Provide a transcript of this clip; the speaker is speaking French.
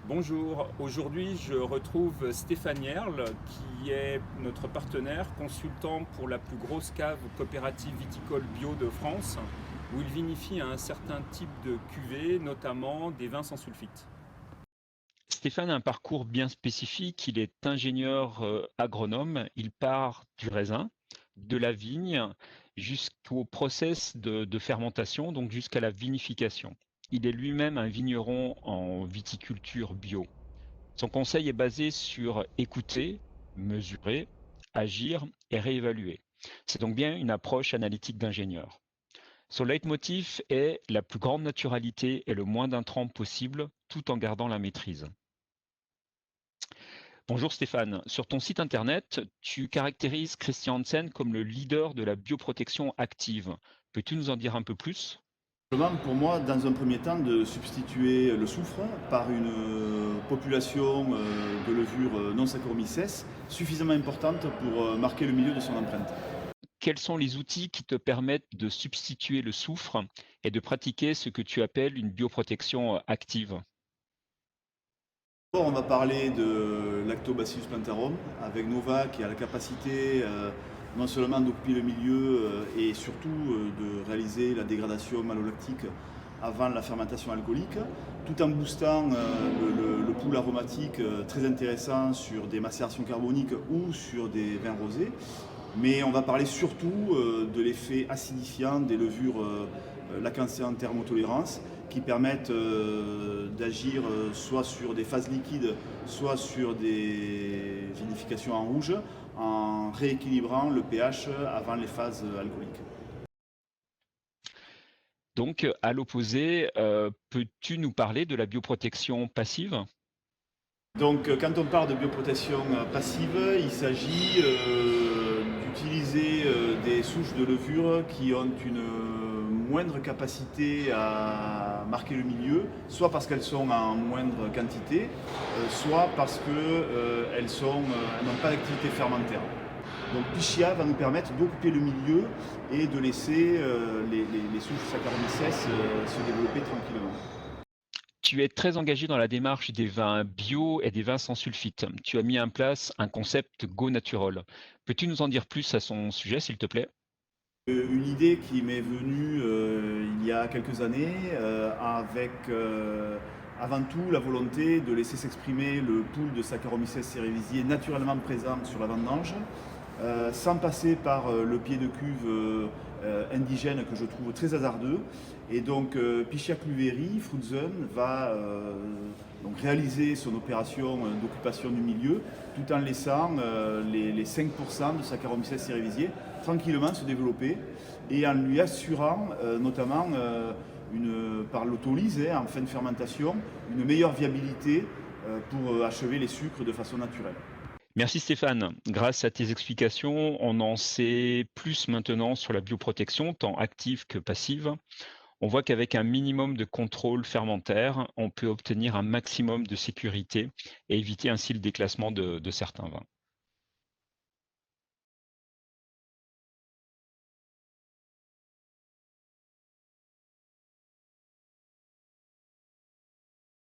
Bonjour, aujourd'hui je retrouve Stéphane Yerle qui est notre partenaire consultant pour la plus grosse cave coopérative viticole bio de France où il vinifie un certain type de cuvée, notamment des vins sans sulfite. Stéphane a un parcours bien spécifique. Il est ingénieur agronome. Il part du raisin, de la vigne, jusqu'au process de fermentation, donc jusqu'à la vinification. Il est lui-même un vigneron en viticulture bio. Son conseil est basé sur écouter, mesurer, agir et réévaluer. C'est donc bien une approche analytique d'ingénieur. Son leitmotiv est la plus grande naturalité et le moins d'intrants possible, tout en gardant la maîtrise. Bonjour Stéphane, sur ton site internet, tu caractérises Christian Hansen comme le leader de la bioprotection active. Peux-tu nous en dire un peu plus? Pour moi, dans un premier temps, de substituer le soufre par une population de levures non Saccharomyces suffisamment importante pour marquer le milieu de son empreinte. Quels sont les outils qui te permettent de substituer le soufre et de pratiquer ce que tu appelles une bioprotection active? D'abord, on va parler de Lactobacillus plantarum avec Nova qui a la capacité non seulement d'occuper le milieu et surtout de réaliser la dégradation malolactique avant la fermentation alcoolique, tout en boostant le pool aromatique très intéressant sur des macérations carboniques ou sur des vins rosés. Mais on va parler surtout de l'effet acidifiant des levures lacancéen thermotolérance qui permettent d'agir soit sur des phases liquides, soit sur des vinifications en rouge, en rééquilibrant le pH avant les phases alcooliques. Donc, à l'opposé, peux-tu nous parler de la bioprotection passive? Donc, quand on parle de bioprotection passive, il s'agit d'utiliser des souches de levure qui ont une moindre capacité à marquer le milieu, soit parce qu'elles sont en moindre quantité, soit parce qu'elles n'ont pas d'activité fermentaire. Donc Pichia va nous permettre d'occuper le milieu et de laisser les souches Saccharomyces se développer tranquillement. Tu es très engagé dans la démarche des vins bio et des vins sans sulfite. Tu as mis en place un concept Go Natural. Peux-tu nous en dire plus à son sujet, s'il te plaît? Une idée qui m'est venue il y a quelques années avec avant tout la volonté de laisser s'exprimer le pool de Saccharomyces cerevisiae naturellement présent sur la vendange, sans passer par le pied de cuve indigène que je trouve très hasardeux. Et donc Pichia Cluveri, Frutzen, va donc réaliser son opération d'occupation du milieu tout en laissant les 5% de Saccharomyces cerevisiae tranquillement se développer et en lui assurant notamment par l'autolyse en fin de fermentation une meilleure viabilité pour achever les sucres de façon naturelle. Merci Stéphane. Grâce à tes explications, on en sait plus maintenant sur la bioprotection, tant active que passive. On voit qu'avec un minimum de contrôle fermentaire, on peut obtenir un maximum de sécurité et éviter ainsi le déclassement de certains vins.